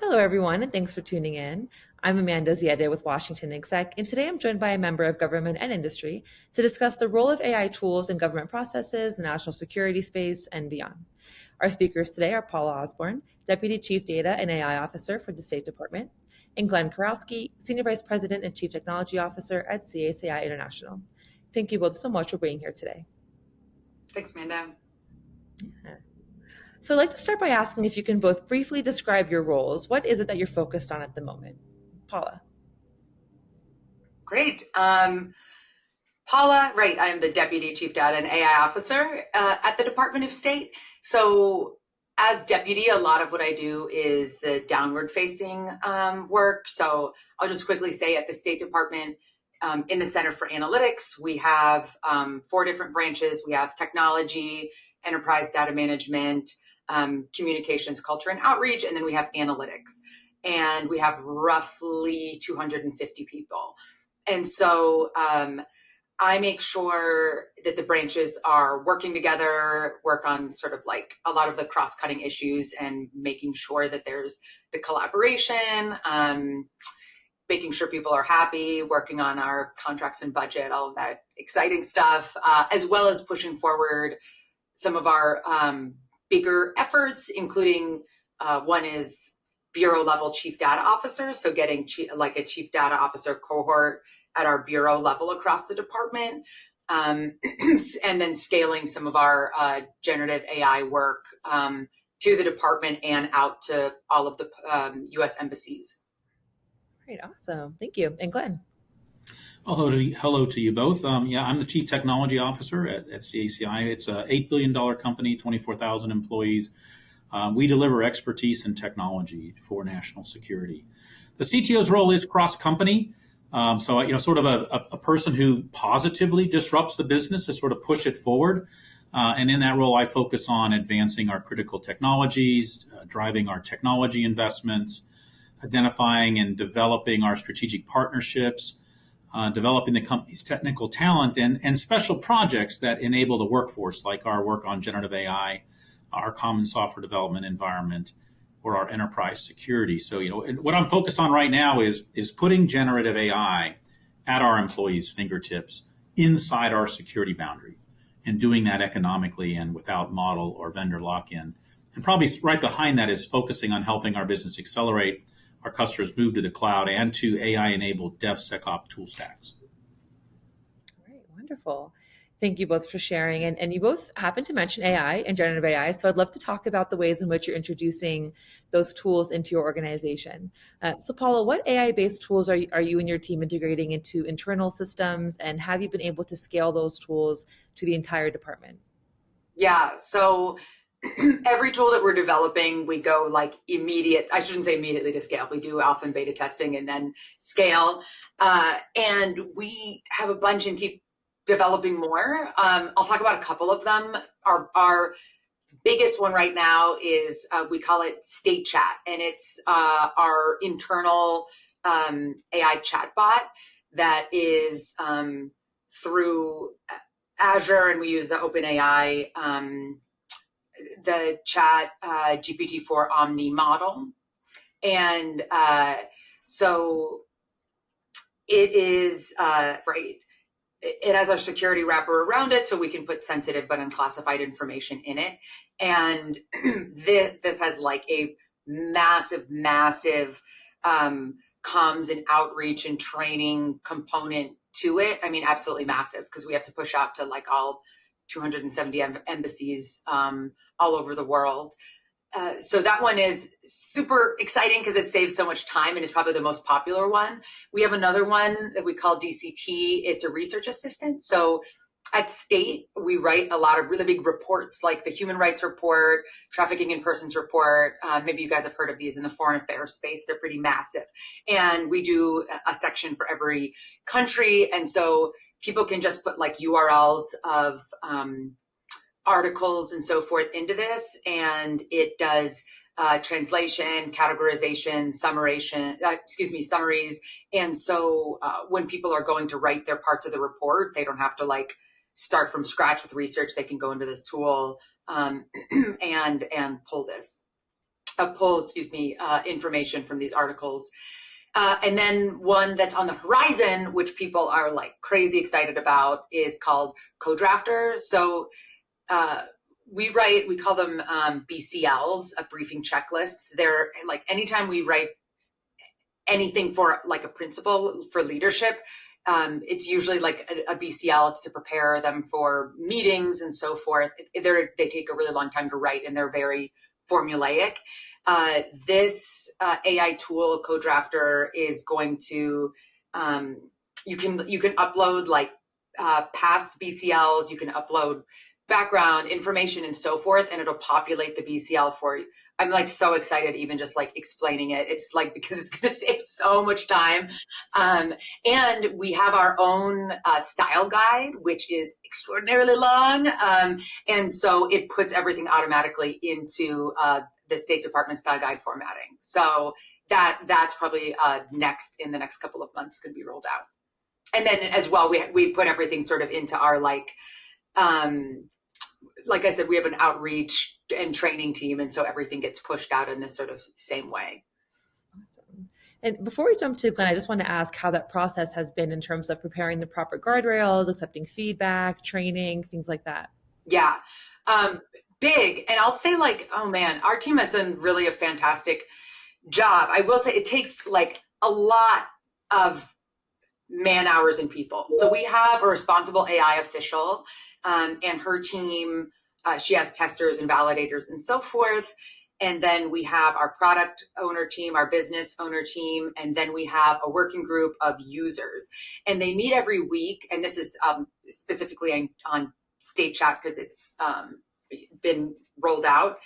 Hello, everyone, and thanks for tuning in. I'm Amanda Ziadeh with WashingtonExec, and today I'm joined by a member of government and industry to discuss the role of AI tools in government processes, the national security space, and beyond. Our speakers today are Paula Osborn, Deputy Chief Data and AI Officer for the State Department, and Glenn Kurowski, Senior Vice President and Chief Technology Officer at CACI International. Thank you both so much for being here today. Thanks, Amanda. Yeah. So I'd like to start by asking if you can both briefly describe your roles. What is it that you're focused on at the moment? Paula. Great. Paula, right, I'm the Deputy Chief Data and AI Officer at the Department of State. So as deputy, a lot of what I do is the downward-facing work. So I'll just quickly say at the State Department, in the Center for Analytics, we have 4 different branches. We have technology, enterprise data management, communications, culture, and outreach, and then we have analytics. And we have roughly 250 people. And so I make sure that the branches are working together, work on sort of like a lot of the cross-cutting issues and making sure that there's the collaboration, making sure people are happy, working on our contracts and budget, all of that exciting stuff, as well as pushing forward some of our bigger efforts, including one is bureau level chief data officers. So getting like a chief data officer cohort at our bureau level across the department, and then scaling some of our generative AI work to the department and out to all of the U.S. embassies. Great, awesome. Thank you. And Glenn. Hello to you both. I'm the Chief Technology Officer at CACI. It's an $8 billion company, 24,000 employees. We deliver expertise in technology for national security. The CTO's role is cross-company. Sort of a person who positively disrupts the business to sort of push it forward. And in that role, I focus on advancing our critical technologies, driving our technology investments, identifying and developing our strategic partnerships, developing the company's technical talent and special projects that enable the workforce, like our work on generative AI, our common software development environment, or our enterprise security. So, what I'm focused on right now is putting generative AI at our employees' fingertips inside our security boundary and doing that economically and without model or vendor lock-in. And probably right behind that is focusing on helping our business accelerate our customers move to the cloud and to AI-enabled DevSecOps tool stacks. All right, wonderful. Thank you both for sharing. And you both happen to mention AI and generative AI, so I'd love to talk about the ways in which you're introducing those tools into your organization. So Paula, what AI-based tools are you and your team integrating into internal systems, and have you been able to scale those tools to the entire department? Yeah, so every tool that we're developing, we go like I shouldn't say immediately to scale. We do alpha and beta testing and then scale. And we have a bunch and keep developing more. I'll talk about a couple of them. Our biggest one right now is, we call it State Chat. And it's our internal AI chatbot that is through Azure, and we use the OpenAI the chat GPT-4 Omni model. And so it is, right, it has our security wrapper around it so we can put sensitive but unclassified information in it. And this has like a massive comms and outreach and training component to it. I mean, absolutely massive, because we have to push out to like all 270 embassies all over the world. So that one is super exciting because it saves so much time and is probably the most popular one. We have another one that we call DCT. It's a research assistant. So at State, we write a lot of really big reports like the Human Rights Report, Trafficking in Persons Report. Maybe you guys have heard of these in the foreign affairs space. They're pretty massive. And we do a section for every country. And so people can just put like URLs of articles and so forth into this, and it does translation, categorization, summaries. And so when people are going to write their parts of the report, they don't have to like start from scratch with research. They can go into this tool and pull this. information from these articles. And then one that's on the horizon, which people are like crazy excited about, is called Co-Drafter. So we call them BCLs, briefing checklists. They're like anytime we write anything for like a principle for leadership, it's usually like a BCL. It's to prepare them for meetings and so forth. They take a really long time to write, and they're very formulaic. This AI tool, Co-Drafter, is going to you can upload like past BCLs. You can upload background information and so forth, and it'll populate the BCL for you. I'm like so excited, even just like explaining it. It's like, because it's going to save so much time. And we have our own style guide, which is extraordinarily long. And so it puts everything automatically into the State Department style guide formatting. So that's probably next in the next couple of months going to be rolled out. And then as well, we put everything sort of into our like I said, we have an outreach and training team, and so everything gets pushed out in this sort of same way. Awesome. And before we jump to Glenn, I just want to ask how that process has been in terms of preparing the proper guardrails, accepting feedback, training, things like that. Yeah, big. And I'll say like, oh man, our team has done really a fantastic job. I will say it takes like a lot of man hours and people. So we have a responsible AI official, and her team, she has testers and validators and so forth. And then we have our product owner team, our business owner team, and then we have a working group of users. And they meet every week. And this is specifically on State Chat because it's been rolled out,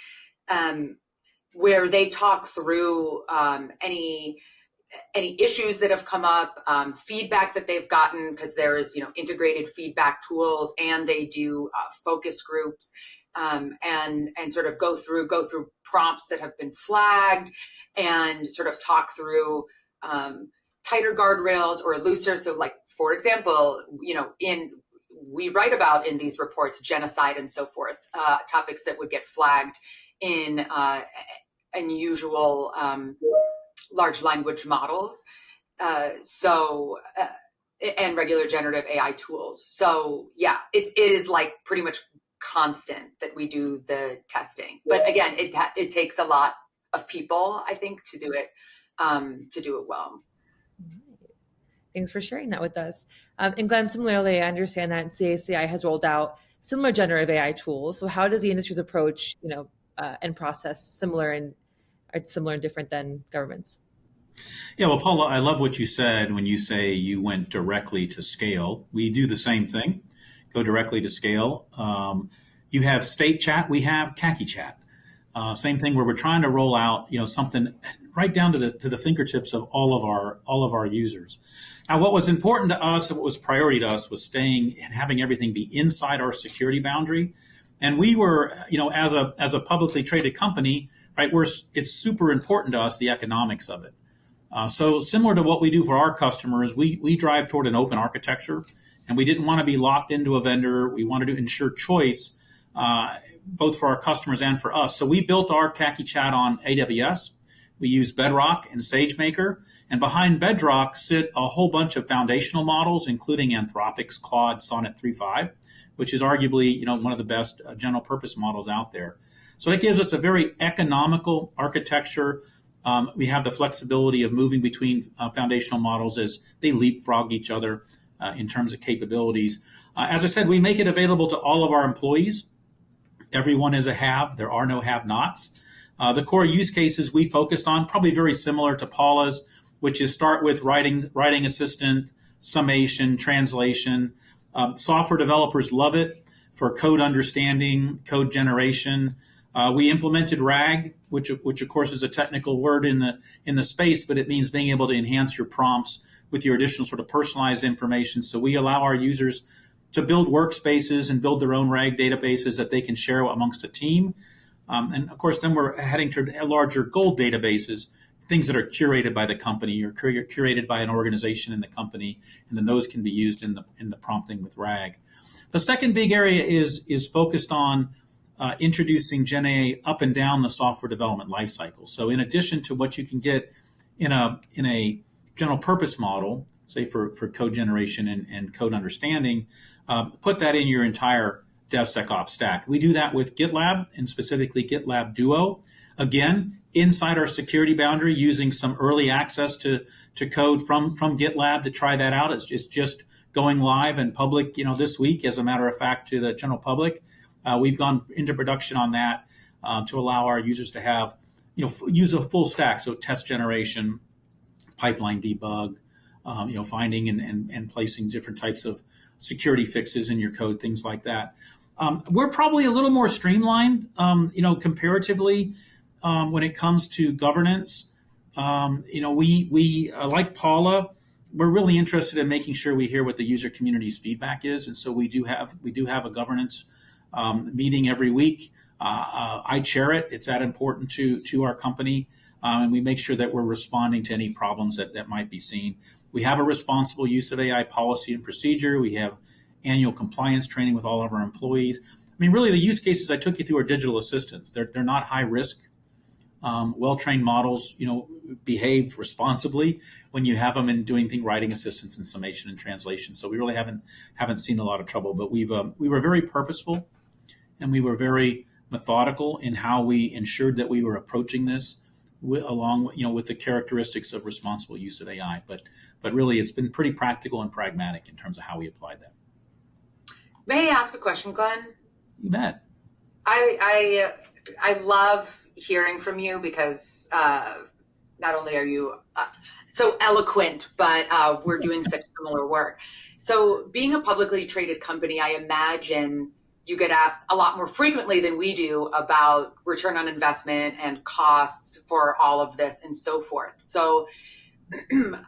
where they talk through any issues that have come up, feedback that they've gotten, because there is, integrated feedback tools, and they do focus groups, and sort of go through prompts that have been flagged, and sort of talk through tighter guardrails or looser. So like, for example, we write about in these reports genocide and so forth, topics that would get flagged in unusual large language models, and regular generative AI tools. So yeah, it is like pretty much constant that we do the testing. But again, it takes a lot of people, I think, to do it well. Thanks for sharing that with us. And Glenn, similarly, I understand that CACI has rolled out similar generative AI tools. So how does the industry's approach, and process similar and different than governments? Yeah, well, Paula, I love what you said when you say you went directly to scale. We do the same thing, go directly to scale. You have State Chat, we have CACI Chat. Same thing where we're trying to roll out, something right down to the fingertips of all of our users. Now, what was important to us and what was priority to us was staying and having everything be inside our security boundary. And we were, as a publicly traded company, right, it's super important to us, the economics of it. So similar to what we do for our customers, we drive toward an open architecture, and we didn't want to be locked into a vendor. We wanted to ensure choice, both for our customers and for us. So we built our CACI Chat on AWS. We use Bedrock and SageMaker. And behind Bedrock sit a whole bunch of foundational models, including Anthropic's Claude Sonnet 3.5, which is arguably one of the best general purpose models out there. So that gives us a very economical architecture. We have the flexibility of moving between foundational models as they leapfrog each other in terms of capabilities. As I said, we make it available to all of our employees. Everyone is a have. There are no have-nots. The core use cases we focused on, probably very similar to Paula's, which is start with writing assistant, summation, translation. Software developers love it for code understanding, code generation. We implemented RAG, which of course is a technical word in the space, but it means being able to enhance your prompts with your additional sort of personalized information. So we allow our users to build workspaces and build their own RAG databases that they can share amongst a team. And of course, then we're heading to larger gold databases, things that are curated by the company or curated by an organization in the company, and then those can be used in the prompting with RAG. The second big area is focused on introducing Gen AI up and down the software development lifecycle. So in addition to what you can get in a general purpose model, say for code generation and code understanding, put that in your entire DevSecOps stack. We do that with GitLab, and specifically GitLab Duo. Again, inside our security boundary, using some early access to code from GitLab to try that out. It's just going live and public, this week, as a matter of fact, to the general public. We've gone into production on that to allow our users to have, use a full stack, so test generation, pipeline debug, finding and placing different types of security fixes in your code, things like that. We're probably a little more streamlined, comparatively, when it comes to governance. We like Paula, we're really interested in making sure we hear what the user community's feedback is, and so we do have a governance meeting every week. I chair it. It's that important to our company, and we make sure that we're responding to any problems that might be seen. We have a responsible use of AI policy and procedure. We have annual compliance training with all of our employees. I mean, really, the use cases I took you through are digital assistants. They're not high risk. Well-trained models, behave responsibly when you have them in doing writing assistance and summation and translation. So we really haven't seen a lot of trouble. But we were very purposeful, and we were very methodical in how we ensured that we were approaching this along with the characteristics of responsible use of AI. But really, it's been pretty practical and pragmatic in terms of how we applied that. May I ask a question, Glenn? You bet. I love hearing from you because not only are you so eloquent, but we're doing such similar work. So being a publicly traded company, I imagine you get asked a lot more frequently than we do about return on investment and costs for all of this and so forth. So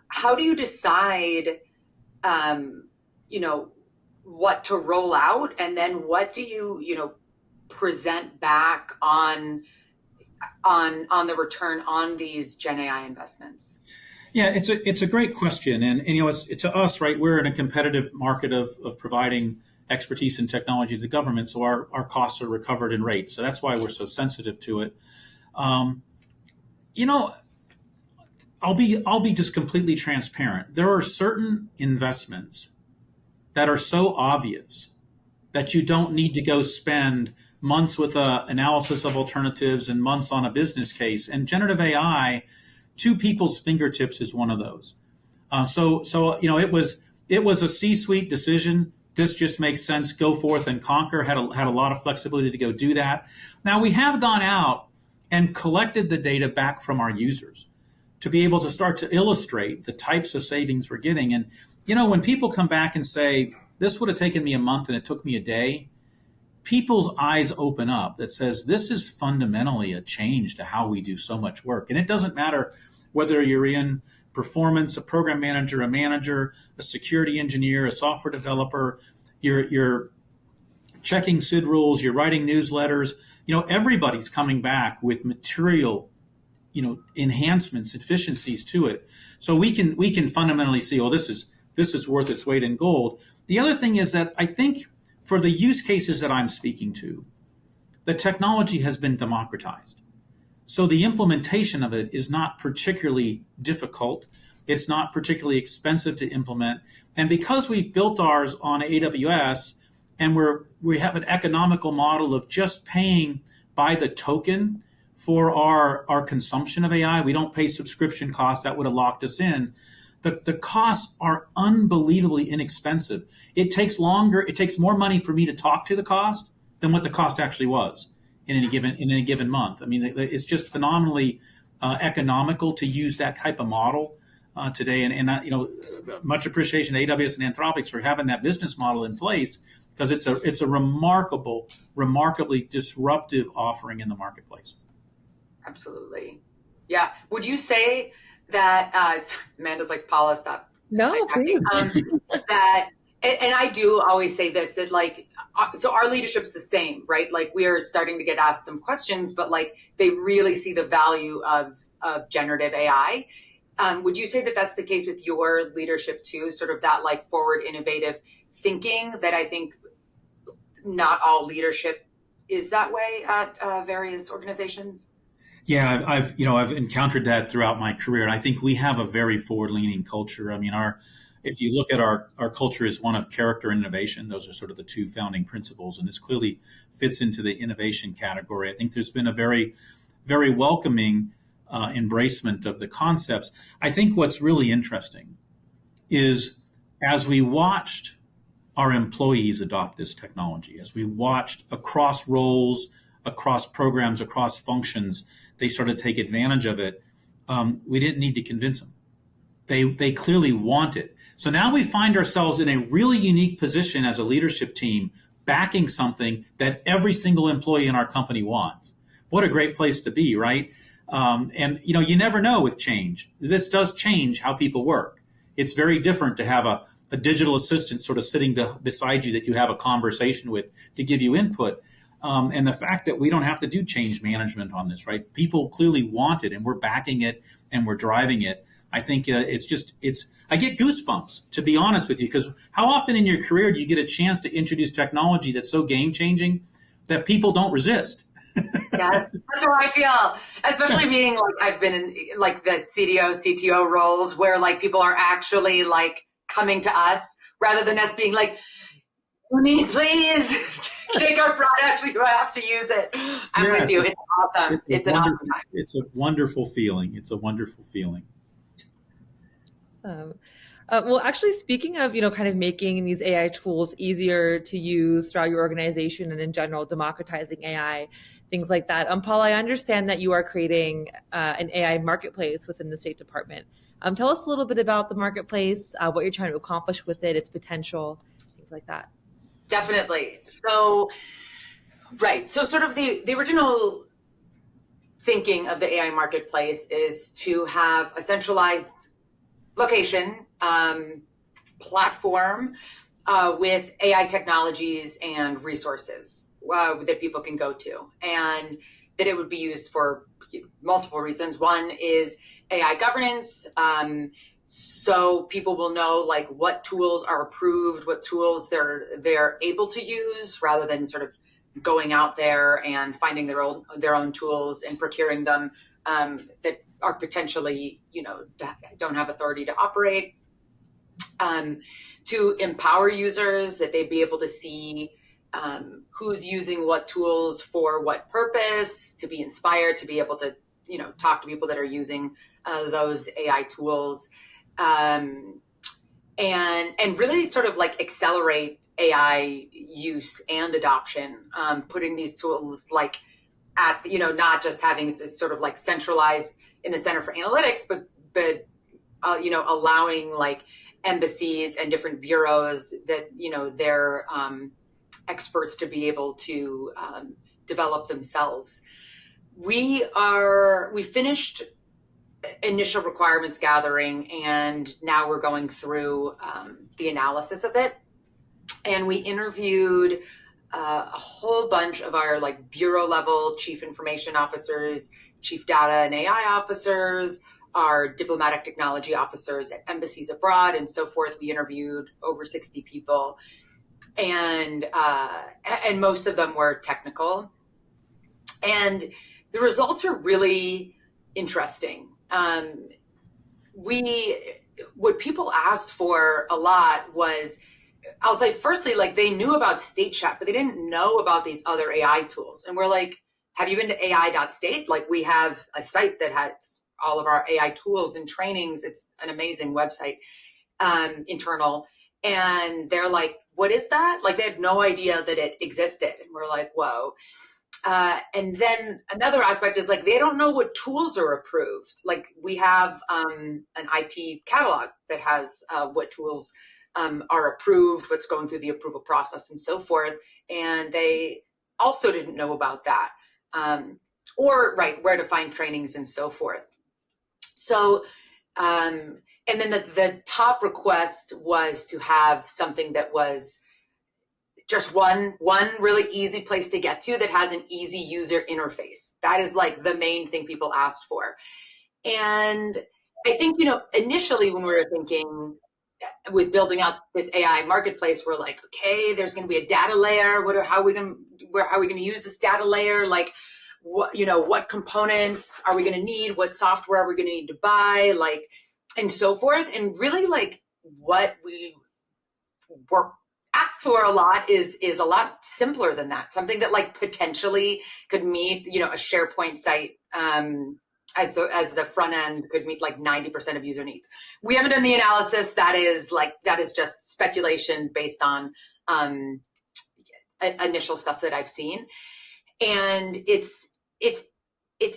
how do you decide, what to roll out, and then what do you, present back on the return on these Gen AI investments? Yeah, it's a great question, and it's to us, right? We're in a competitive market of providing expertise and technology to the government, so our costs are recovered in rates. So that's why we're so sensitive to it. I'll be just completely transparent. There are certain investments that are so obvious that you don't need to go spend months with analysis of alternatives and months on a business case. And generative AI, to people's fingertips, is one of those. It was a C-suite decision. This just makes sense. Go forth and conquer. Had a lot of flexibility to go do that. Now we have gone out and collected the data back from our users to be able to start to illustrate the types of savings we're getting. And when people come back and say, this would have taken me a month and it took me a day, people's eyes open up that says this is fundamentally a change to how we do so much work. And it doesn't matter whether you're in performance, a program manager, a manager, a security engineer, a software developer, you're checking SID rules, you're writing newsletters, everybody's coming back with material, enhancements, efficiencies to it. So we can fundamentally see, this is worth its weight in gold. The other thing is that I think for the use cases that I'm speaking to, the technology has been democratized. So the implementation of it is not particularly difficult. It's not particularly expensive to implement. And because we've built ours on AWS and we have an economical model of just paying by the token for our consumption of AI, we don't pay subscription costs that would have locked us in. The costs are unbelievably inexpensive. It takes more money for me to talk to the cost than what the cost actually was in any given month. I mean, it's just phenomenally economical to use that type of model today. And much appreciation to AWS and Anthropic for having that business model in place, because it's a remarkably disruptive offering in the marketplace. Absolutely. Yeah. Would you say that Amanda's like, Paula, stop. No, please. That, and I do always say this, that so our leadership's the same, right? We are starting to get asked some questions, but they really see the value of generative AI. Would you say that that's the case with your leadership too? Sort of that forward innovative thinking that I think not all leadership is that way at various organizations? Yeah, I've encountered that throughout my career, and I think we have a very forward-leaning culture. I mean, if you look at our culture is one of character and innovation. Those are sort of the two founding principles, and this clearly fits into the innovation category. I think there's been a very, very welcoming embracement of the concepts. I think what's really interesting is as we watched our employees adopt this technology, as we watched across roles, across programs, across functions, they started to take advantage of it. We didn't need to convince them. They clearly want it. So now we find ourselves in a really unique position as a leadership team, backing something that every single employee in our company wants. What a great place to be, right? And you never know with change. This does change how people work. It's very different to have a digital assistant sort of sitting beside you that you have a conversation with to give you input. And the fact that we don't have to do change management on this, right? People clearly want it, and we're backing it and we're driving it. I think I get goosebumps, to be honest with you, because how often in your career do you get a chance to introduce technology that's so game changing that people don't resist? Yes, that's how I feel. Especially being like I've been in like the CDO, CTO roles where like people are actually like coming to us rather than us being like, please take our product. We have to use it. I'm with you. It's awesome. It's an awesome time. It's a wonderful feeling. It's a wonderful feeling. Awesome. Well, actually, speaking of, kind of making these AI tools easier to use throughout your organization and in general, democratizing AI, things like that. Paula, I understand that you are creating an AI marketplace within the State Department. Tell us a little bit about the marketplace, what you're trying to accomplish with it, its potential, things like that. Definitely. So, right. So sort of the original thinking of the AI marketplace is to have a centralized location, platform with AI technologies and resources that people can go to, and that it would be used for multiple reasons. One is AI governance. So people will know like what tools are approved, what tools they're able to use, rather than sort of going out there and finding their own tools and procuring them that are potentially, don't have authority to operate. To empower users, that they'd be able to see who's using what tools for what purpose, to be inspired, to be able to, talk to people that are using those AI tools, and really sort of like accelerate AI use and adoption, putting these tools like at, not just having it sort of like centralized in the Center for Analytics, but allowing like embassies and different bureaus that, they're experts to be able to develop themselves. We finished initial requirements gathering, and now we're going through the analysis of it. And we interviewed a whole bunch of our like bureau level chief information officers, chief data and AI officers, our diplomatic technology officers at embassies abroad, and so forth. We interviewed over 60 people, and most of them were technical. And the results are really interesting. What people asked for a lot was, I'll say firstly, like they knew about State Chat, but they didn't know about these other AI tools. And we're like, have you been to AI.state? Like we have a site that has all of our AI tools and trainings. It's an amazing website, internal. And they're like, what is that? Like they had no idea that it existed. And we're like, whoa. And then another aspect is like, they don't know what tools are approved. Like we have an IT catalog that has what tools are approved, what's going through the approval process and so forth. And they also didn't know about that. Or where to find trainings and so forth. So, and then the top request was to have something that was just one really easy place to get to that has an easy user interface. That is like the main thing people asked for. And I think, initially when we were thinking, with building out this AI marketplace, we're like, okay, there's going to be a data layer. How are we going to use this data layer? Like, what components are we going to need? What software are we going to need to buy? Like, and so forth. And really, like, what we were asked for a lot is a lot simpler than that. Something that like potentially could meet, a SharePoint site, as the front end could meet like 90% of user needs. We haven't done the analysis. That is just speculation based on initial stuff that I've seen. And it's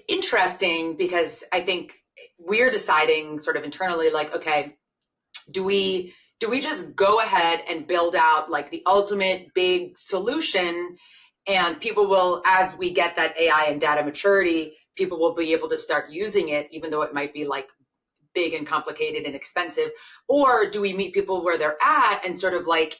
interesting because I think we're deciding sort of internally, like, okay, do we just go ahead and build out like the ultimate big solution, and people will, as we get that AI and data maturity, people will be able to start using it, even though it might be like big and complicated and expensive? Or do we meet people where they're at and sort of like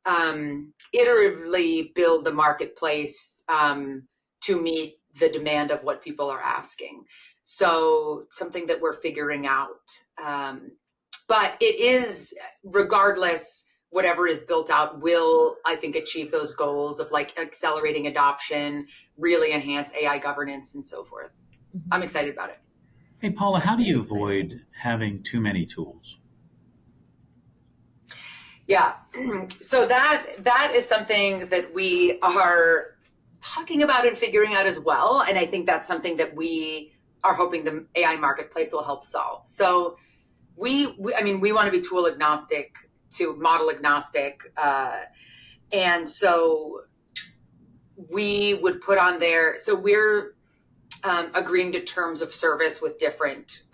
iteratively build the marketplace to meet the demand of what people are asking? So something that we're figuring out. But it is, regardless, whatever is built out will, I think, achieve those goals of like accelerating adoption, really enhance AI governance and so forth. I'm excited about it. Hey, Paula, how do you avoid having too many tools? Yeah, so that is something that we are talking about and figuring out as well. And I think that's something that we are hoping the AI marketplace will help solve. So we want to be tool agnostic to model agnostic. And so we would put on there, so we're agreeing to terms of service with different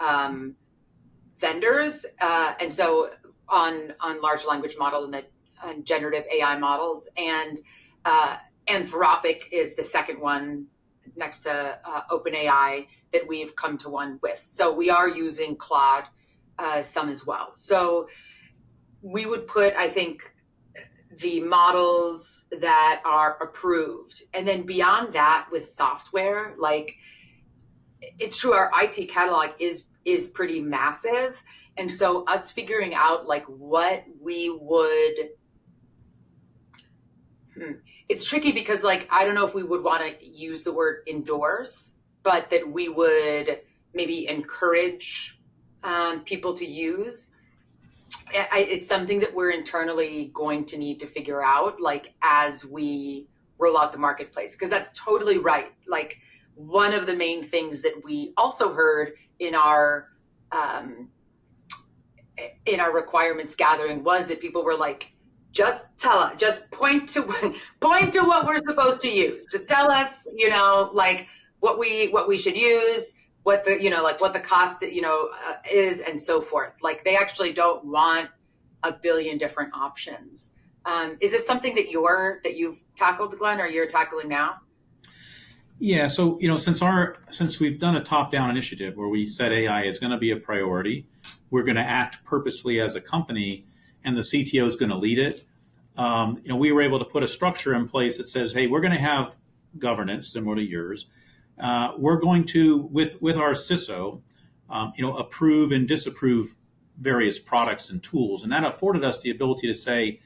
vendors. And so on large language model and on generative AI models, and Anthropic is the second one next to OpenAI that we've come to one with. So we are using Claude some as well. So we would put, I think, the models that are approved. And then beyond that, with software, like, it's true, our IT catalog is pretty massive. And so us figuring out like what we would, it's tricky because like, I don't know if we would want to use the word endorse, but that we would maybe encourage people to use. It's something that we're internally going to need to figure out, like, as we roll out the marketplace, because that's totally right. Like, one of the main things that we also heard in our requirements gathering was that people were like, just tell us, just point to what we're supposed to use. Just tell us, like what we should use, what the cost, is, and so forth. Like, they actually don't want a billion different options. Is this something that you've tackled, Glenn, or you're tackling now? Yeah, so since we've done a top-down initiative where we said AI is going to be a priority, we're going to act purposefully as a company, and the CTO is going to lead it. We were able to put a structure in place that says, hey, we're going to have governance similar to yours. We're going to, with our CISO, approve and disapprove various products and tools, and that afforded us the ability to say,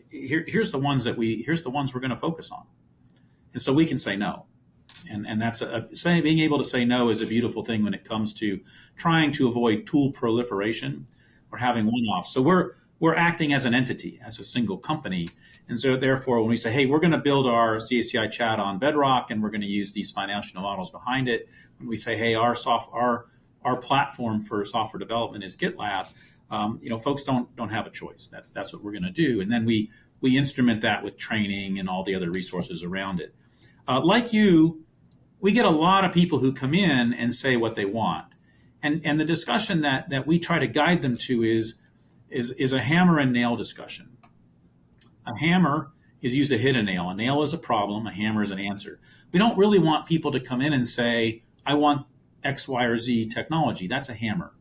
here's the ones we're going to focus on, and so we can say no. And that's being able to say no is a beautiful thing when it comes to trying to avoid tool proliferation or having one-offs. So we're acting as an entity, as a single company. And so therefore, when we say, hey, we're going to build our CACI chat on Bedrock and we're going to use these financial models behind it, when we say, hey, our platform for software development is GitLab, folks don't have a choice. That's what we're going to do. And then we instrument that with training and all the other resources around it. Like you, we get a lot of people who come in and say what they want. And the discussion that we try to guide them to is a hammer and nail discussion. A hammer is used to hit a nail. A nail is a problem. A hammer is an answer. We don't really want people to come in and say, I want X, Y, or Z technology. That's a hammer.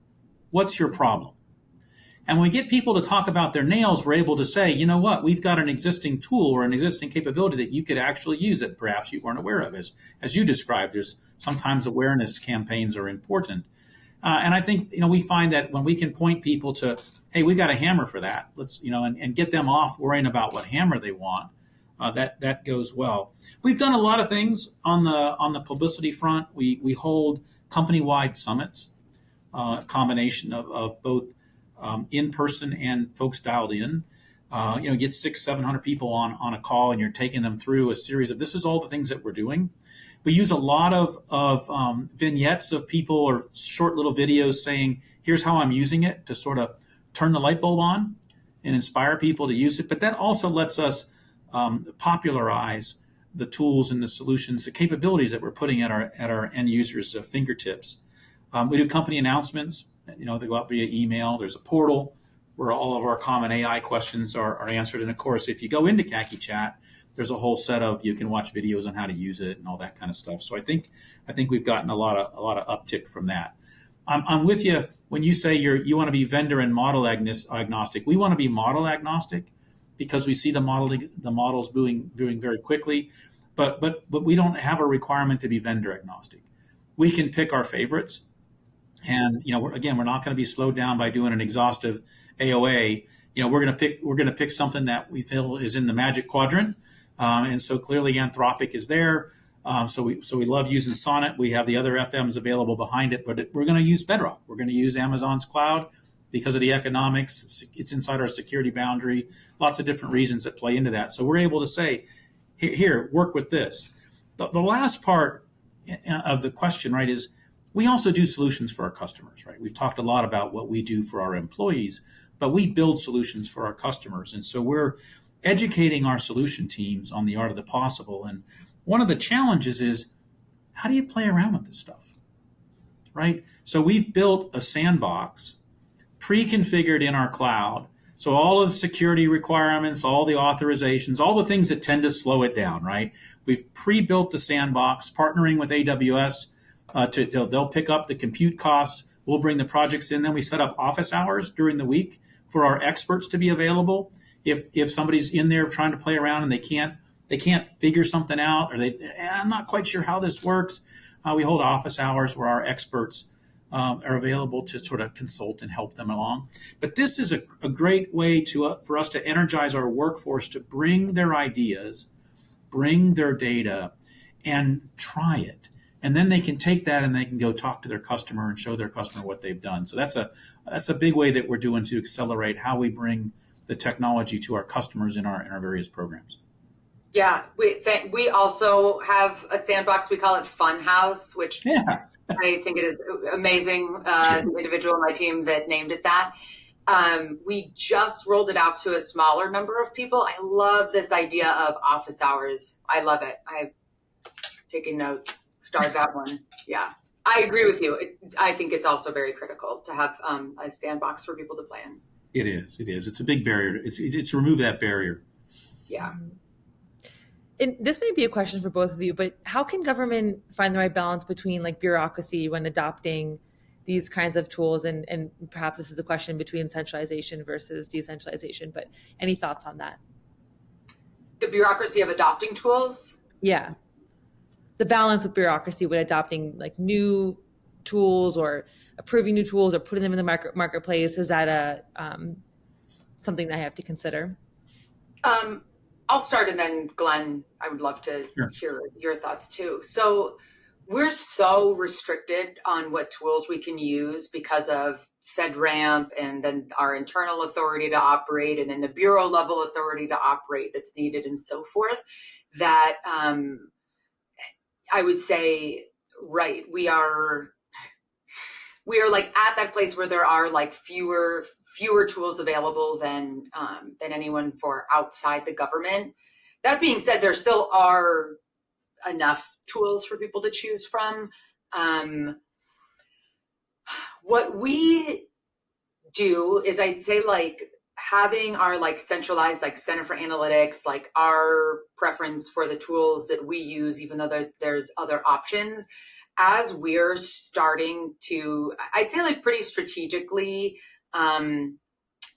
What's your problem? And when we get people to talk about their nails, we're able to say, you know what, we've got an existing tool or an existing capability that you could actually use that perhaps you weren't aware of. As you described, there's sometimes awareness campaigns are important. And I think, we find that when we can point people to, hey, we got a hammer for that. Let's, and get them off worrying about what hammer they want. That goes well. We've done a lot of things on the publicity front. We hold company-wide summits, a combination of both in person and folks dialed in. Get 600-700 people on a call, and you're taking them through a series of, this is all the things that we're doing. We use a lot of vignettes of people or short little videos saying, here's how I'm using it, to sort of turn the light bulb on and inspire people to use it. But that also lets us popularize the tools and the solutions, the capabilities that we're putting at our end users' fingertips. We do company announcements. They go out via email. There's a portal where all of our common AI questions are answered. And of course, if you go into CACI Chat, there's a whole set of, you can watch videos on how to use it and all that kind of stuff. So I think we've gotten a lot of uptick from that. I'm with you when you say you want to be vendor and model agnostic. We want to be model agnostic because we see the models doing very quickly, but we don't have a requirement to be vendor agnostic. We can pick our favorites, and we're not going to be slowed down by doing an exhaustive AOA. We're going to pick something that we feel is in the magic quadrant. And so clearly Anthropic is there. So we love using Sonnet. We have the other FMs available behind it, but we're going to use Bedrock. We're going to use Amazon's cloud because of the economics. It's inside our security boundary. Lots of different reasons that play into that. So we're able to say, here, work with this. The last part of the question, right, is we also do solutions for our customers, right? We've talked a lot about what we do for our employees, but we build solutions for our customers. And so we're educating our solution teams on the art of the possible. And one of the challenges is, how do you play around with this stuff, right? So we've built a sandbox pre-configured in our cloud. So all of the security requirements, all the authorizations, all the things that tend to slow it down, right? We've pre-built the sandbox, partnering with AWS. They'll pick up the compute costs. We'll bring the projects in. Then we set up office hours during the week for our experts to be available. If somebody's in there trying to play around and they can't figure something out, or I'm not quite sure how this works, we hold office hours where our experts are available to sort of consult and help them along. But this is a great way for us to energize our workforce to bring their ideas, bring their data, and try it. And then they can take that and they can go talk to their customer and show their customer what they've done. So that's a big way that we're doing to accelerate how we bring the technology to our customers in our various programs. Yeah, we also have a sandbox. We call it Funhouse, which I think it is amazing. The individual on my team that named it that. We just rolled it out to a smaller number of people. I love this idea of office hours. I love it. I'm taking notes. Start that one. Yeah, I agree with you. I think it's also very critical to have a sandbox for people to play in. It is. It's a big barrier. It's remove that barrier. Yeah. And this may be a question for both of you, but how can government find the right balance between bureaucracy when adopting these kinds of tools? And perhaps this is a question between centralization versus decentralization, but any thoughts on that? The bureaucracy of adopting tools? Yeah. The balance of bureaucracy with adopting new tools or approving new tools or putting them in the marketplace. Is that something that I have to consider? I'll start, and then Glenn, I would love to hear your thoughts too. So we're so restricted on what tools we can use because of FedRAMP and then our internal authority to operate and then the bureau level authority to operate that's needed and so forth, that I would say, right, we are at that place where there are fewer tools available than anyone for outside the government. That being said, there still are enough tools for people to choose from. What we do is, I'd say, having our centralized Center for Analytics, our preference for the tools that we use, even though there's other options, as we're starting to, I'd say pretty strategically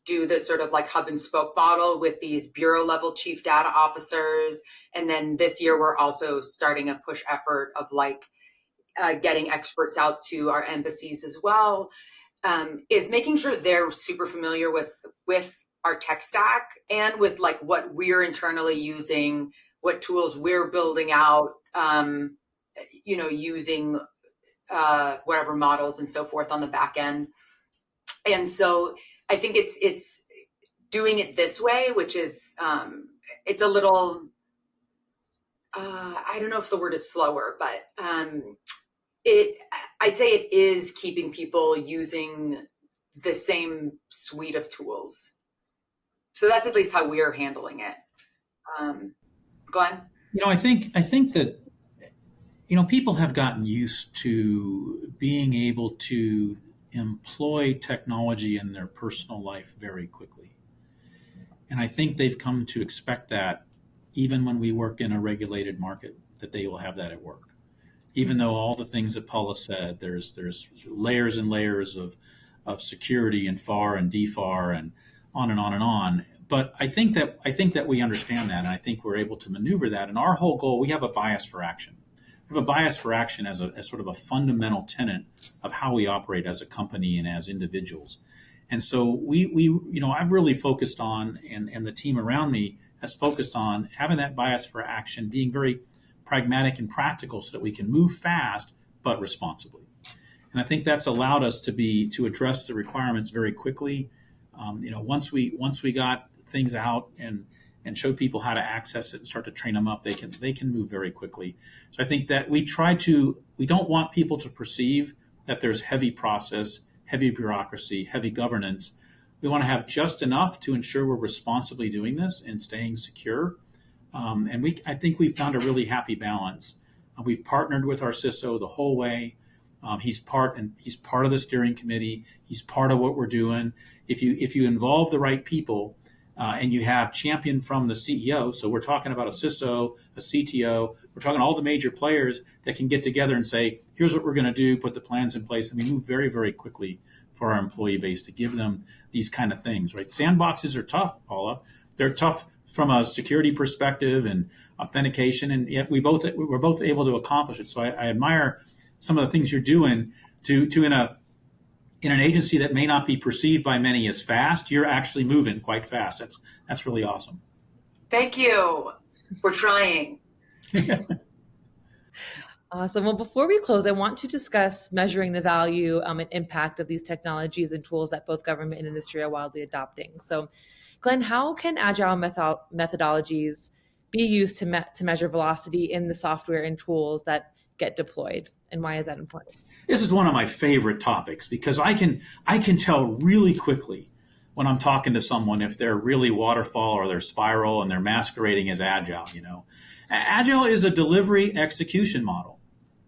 do this sort of hub and spoke model with these bureau level chief data officers. And then this year, we're also starting a push effort of getting experts out to our embassies as well, is making sure they're super familiar with our tech stack and with like what we're internally using, what tools we're building out, using whatever models and so forth on the back end. And so I think it's doing it this way, which is it's a little I don't know if the word is slower, but I'd say it is keeping people using the same suite of tools. So that's at least how we're handling it. Glenn? I think that people have gotten used to being able to employ technology in their personal life very quickly. And I think they've come to expect that even when we work in a regulated market, that they will have that at work. Even though all the things that Paula said, there's layers and layers of security and FAR and DFAR and on and on and on. But I think that we understand that, and I think we're able to maneuver that. And our whole goal, we have a bias for action. We have a bias for action as sort of a fundamental tenet of how we operate as a company and as individuals. And so we I've really focused on, and the team around me has focused on having that bias for action, being very pragmatic and practical so that we can move fast but responsibly. And I think that's allowed us to address the requirements very quickly. Once we got things out and showed people how to access it and start to train them up, they can move very quickly. So I think that we don't want people to perceive that there's heavy process, heavy bureaucracy, heavy governance. We want to have just enough to ensure we're responsibly doing this and staying secure. I think we've found a really happy balance. We've partnered with our CISO the whole way. He's part of the steering committee. He's part of what we're doing. If you involve the right people, and you have champion from the CEO, so we're talking about a CISO, a CTO, we're talking all the major players that can get together and say, here's what we're going to do, put the plans in place, and we move very, very quickly for our employee base to give them these kind of things, right? Sandboxes are tough, Paula. They're tough from a security perspective and authentication, and yet we're both able to accomplish it. So I admire some of the things you're doing to in an agency that may not be perceived by many as fast. You're actually moving quite fast. That's really awesome. Thank you. We're trying. Awesome. Well, before we close, I want to discuss measuring the value and impact of these technologies and tools that both government and industry are wildly adopting. So, Glenn, how can Agile methodologies be used to measure velocity in the software and tools that get deployed, and why is that important? This is one of my favorite topics because I can tell really quickly when I'm talking to someone if they're really waterfall or they're spiral and they're masquerading as Agile. Agile is a delivery execution model.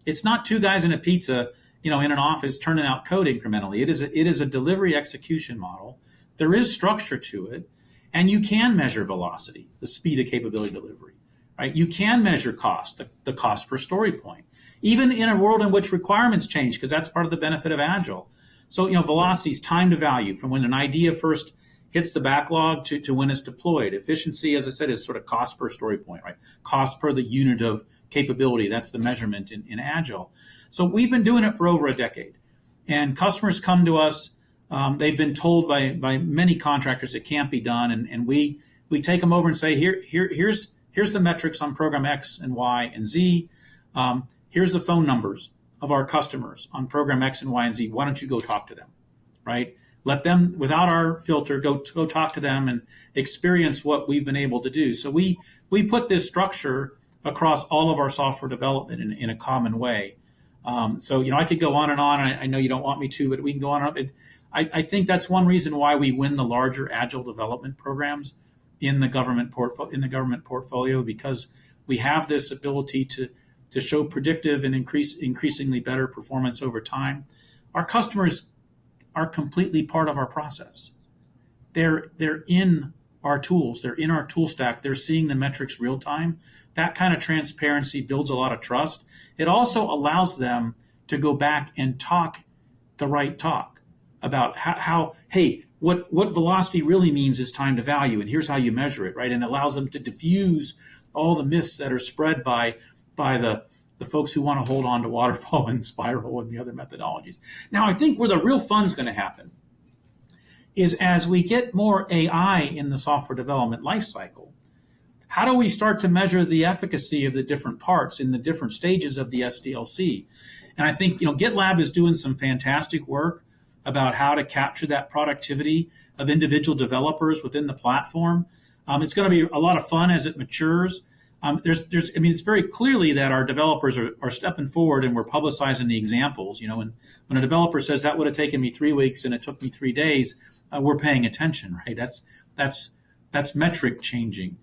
It's not two guys in a pizza, in an office turning out code incrementally. It is a delivery execution model. There is structure to it, and you can measure velocity, the speed of capability delivery. Right? You can measure cost, the cost per story point, even in a world in which requirements change, because that's part of the benefit of Agile. So, velocity is time to value from when an idea first hits the backlog to when it's deployed. Efficiency, as I said, is sort of cost per story point, right? Cost per the unit of capability. That's the measurement in Agile. So we've been doing it for over a decade. And customers come to us. They've been told by many contractors it can't be done. And we take them over and say, here's the metrics on program X and Y and Z. Here's the phone numbers of our customers on program X and Y and Z. Why don't you go talk to them, right? Let them, without our filter, go talk to them and experience what we've been able to do. So we put this structure across all of our software development in a common way. So I could go on and on. And I know you don't want me to, but we can go on and on. I think that's one reason why we win the larger Agile development programs in the government portfolio, because we have this ability to show predictive and increasingly better performance over time. Our customers are completely part of our process. They're in our tools. They're in our tool stack. They're seeing the metrics real time. That kind of transparency builds a lot of trust. It also allows them to go back and talk the right talk about how what velocity really means is time to value, and here's how you measure it, right? And it allows them to diffuse all the myths that are spread by the the folks who want to hold on to waterfall and spiral and the other methodologies. Now, I think where the real fun's going to happen is as we get more AI in the software development lifecycle, how do we start to measure the efficacy of the different parts in the different stages of the SDLC? And I think, GitLab is doing some fantastic work about how to capture that productivity of individual developers within the platform. It's going to be a lot of fun as it matures. It's very clearly that our developers are stepping forward and we're publicizing the examples. When a developer says that would have taken me 3 weeks and it took me 3 days, we're paying attention, right? That's metric changing.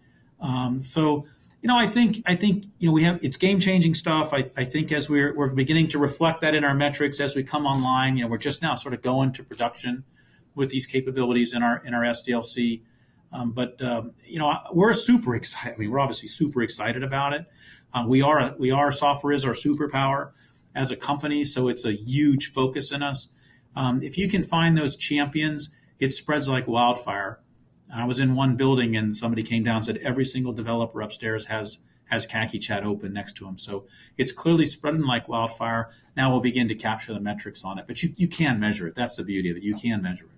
I think we have it's game changing stuff. I think as we're beginning to reflect that in our metrics as we come online, we're just now sort of going to production with these capabilities in our SDLC. We're super excited. We're obviously super excited about it. Software is our superpower as a company, so it's a huge focus in us. If you can find those champions, it spreads like wildfire. I was in one building and somebody came down and said every single developer upstairs has CACI Chat open next to them. So it's clearly spreading like wildfire. Now we'll begin to capture the metrics on it. But you can measure it. That's the beauty of it. You can measure it.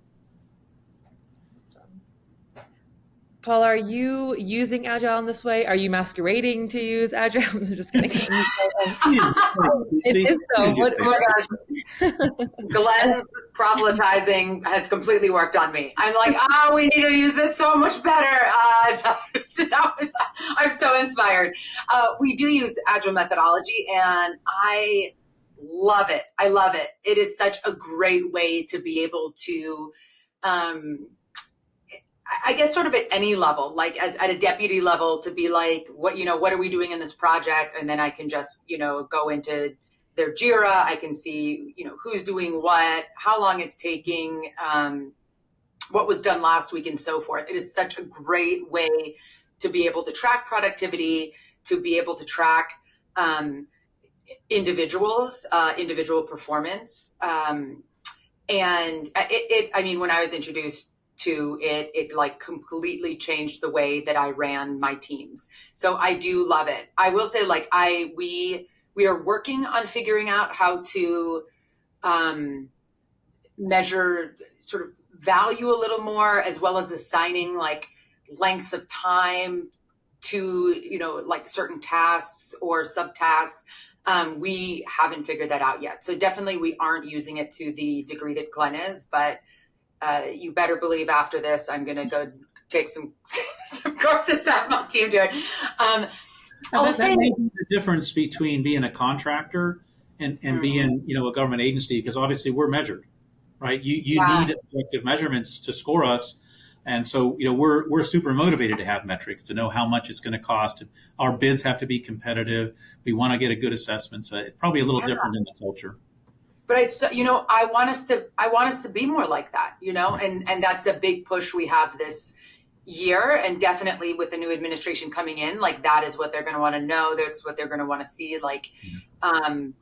Paul, are you using Agile in this way? Are you masquerading to use Agile? I'm just kidding. It is so. Oh my God. Glenn's proselytizing has completely worked on me. I'm like, we need to use this so much better. I'm so inspired. We do use Agile methodology, and I love it. I love it. It is such a great way to be able to I guess sort of at any level, like at a deputy level, to be like, what are we doing in this project? And then I can just, go into their JIRA. I can see, who's doing what, how long it's taking, what was done last week and so forth. It is such a great way to be able to track productivity, to be able to track individual performance. And when I was introduced to it like completely changed the way that I ran my teams. So I do love it. I will say, like, we are working on figuring out how to measure sort of value a little more, as well as assigning like lengths of time to, like certain tasks or subtasks. We haven't figured that out yet. So definitely we aren't using it to the degree that Glenn is, but you better believe after this, I'm going to go take some courses, have my team do it. That may be the difference between being a contractor and being, a government agency, because obviously we're measured, right? You need objective measurements to score us. And so, we're super motivated to have metrics, to know how much it's going to cost. Our bids have to be competitive. We want to get a good assessment. So it's probably a little different in the culture. But I want us to be more like that, and that's a big push we have this year. And definitely with the new administration coming in, like that is what they're going to want to know. That's what they're going to want to see, like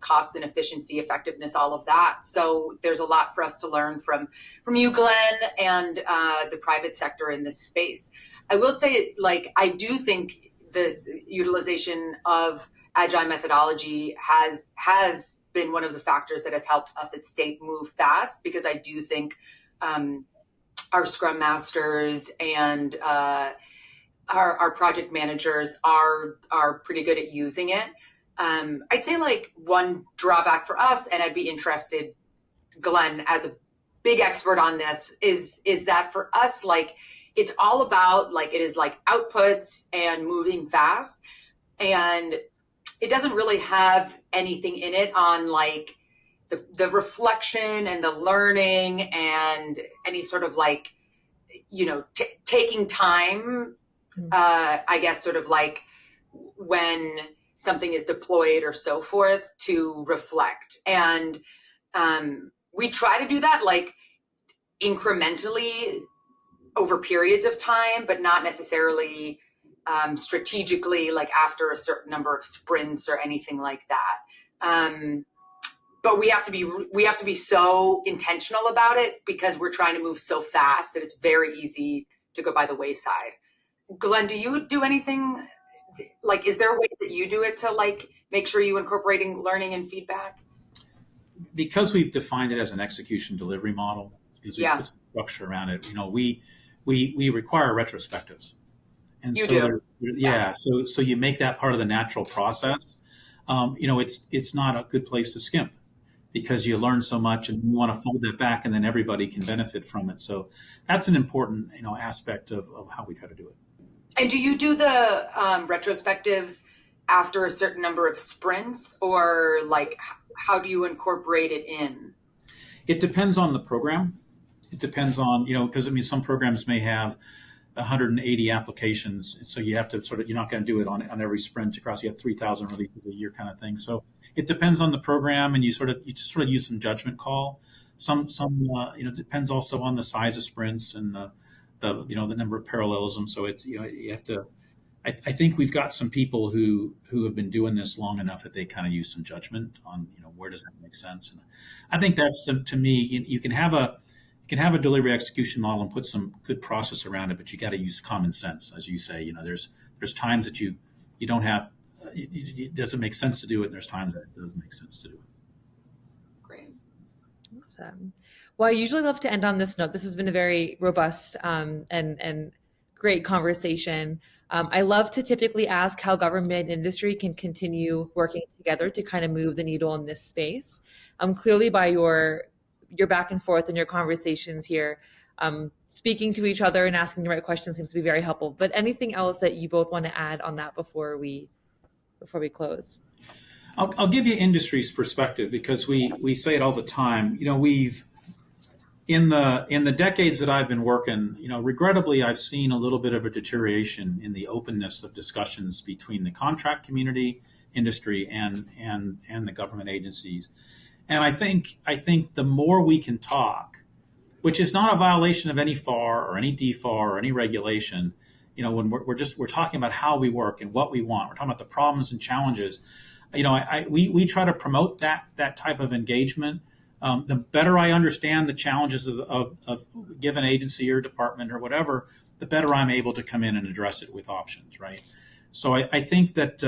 cost and efficiency, effectiveness, all of that. So there's a lot for us to learn from you, Glenn, and the private sector in this space. I will say, like, I do think this utilization of Agile methodology has been one of the factors that has helped us at State move fast, because I do think our Scrum Masters and our project managers are pretty good at using it. I'd say like one drawback for us, and I'd be interested, Glenn, as a big expert on this, is that for us, like, it's all about, like, it is like outputs and moving fast, and it doesn't really have anything in it on like the reflection and the learning and any sort of like, taking time, I guess, sort of like when something is deployed or so forth, to reflect. And we try to do that like incrementally over periods of time, but not necessarily strategically, like after a certain number of sprints or anything like that. But we have to be so intentional about it, because we're trying to move so fast that it's very easy to go by the wayside. Glenn, do you do anything, like, is there a way that you do it to like make sure you incorporating learning and feedback? Because we've defined it as an execution delivery model, because we put some structure around it, we require retrospectives. And you so do. so you make that part of the natural process. It's not a good place to skimp, because you learn so much and you want to fold that back, and then everybody can benefit from it. So that's an important aspect of how we try to do it. And do you do the retrospectives after a certain number of sprints, or like how do you incorporate it in? It depends on the program. It depends on, because some programs may have 180 applications, so you have to you're not going to do it on every sprint across. You have 3,000 releases a year, kind of thing. So it depends on the program, and you just use some judgment call. Some depends also on the size of sprints and the number of parallelism. So it's you have to. I think we've got some people who have been doing this long enough that they kind of use some judgment on where does that make sense. And I think that's to me, you can have a delivery execution model and put some good process around it, but you got to use common sense, as you say. There's times that you don't have, it doesn't make sense to do it, and there's times that it doesn't make sense to do it. Great. Awesome. Well, I usually love to end on this note. This has been a very robust and great conversation. I love to typically ask how government and industry can continue working together to kind of move the needle in this space. Clearly, by your back and forth and your conversations here, speaking to each other and asking the right questions seems to be very helpful. But anything else that you both want to add on that before we close? I'll give you industry's perspective, because we say it all the time. We've in the decades that I've been working, regrettably, I've seen a little bit of a deterioration in the openness of discussions between the contract community, industry, and the government agencies. And I think the more we can talk, which is not a violation of any FAR or any DFAR or any regulation, when we're talking about how we work and what we want, we're talking about the problems and challenges. We try to promote that type of engagement. The better I understand the challenges of a given agency or department or whatever, the better I'm able to come in and address it with options, right? So I think that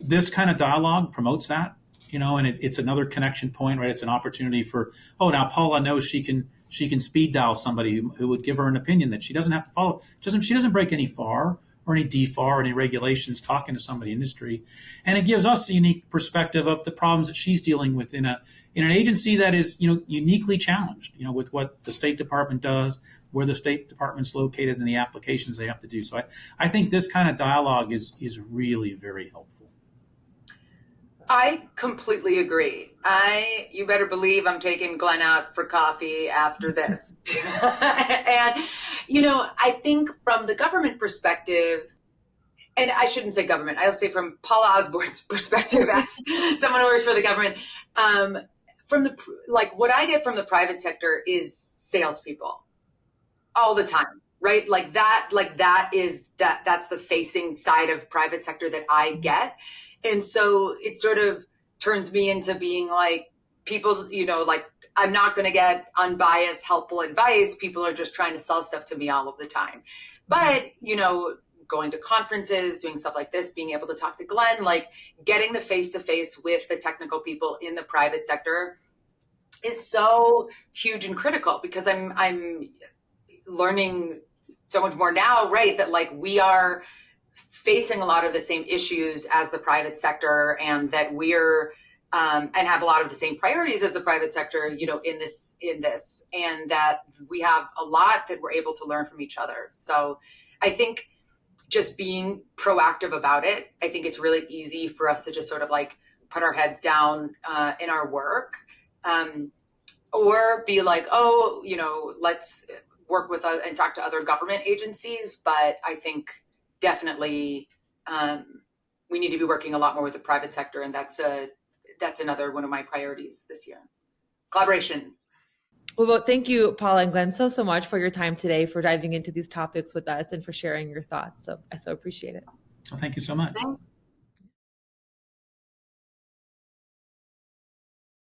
this kind of dialogue promotes that, and it's another connection point, right? It's an opportunity for, now Paula knows she can speed dial somebody who would give her an opinion that she doesn't have to follow. She doesn't break any FAR or any DFAR or any regulations talking to somebody in industry. And it gives us a unique perspective of the problems that she's dealing with in an agency that is, uniquely challenged, with what the State Department does, where the State Department's located, and the applications they have to do. So I think this kind of dialogue is really very helpful. I completely agree. You better believe I'm taking Glenn out for coffee after this. And, I think from the government perspective, and I shouldn't say government, I'll say from Paula Osborn's perspective as someone who works for the government, what I get from the private sector is salespeople all the time, right? That's the facing side of private sector that I get. And so it sort of turns me into being like people, I'm not going to get unbiased, helpful advice. People are just trying to sell stuff to me all of the time. But, going to conferences, doing stuff like this, being able to talk to Glenn, getting the face-to-face with the technical people in the private sector is so huge and critical, because I'm learning so much more now, right? That we are facing a lot of the same issues as the private sector, and that we're and have a lot of the same priorities as the private sector, in this, and that we have a lot that we're able to learn from each other. So I think just being proactive about it, I think it's really easy for us to just sort of put our heads down in our work, or be like, let's work with and talk to other government agencies. But I think definitely we need to be working a lot more with the private sector, and that's another one of my priorities this year. Collaboration. Well, thank you, Paula and Glenn, so much for your time today, for diving into these topics with us, and for sharing your thoughts. So I so appreciate it. Well, thank you so much. Thanks.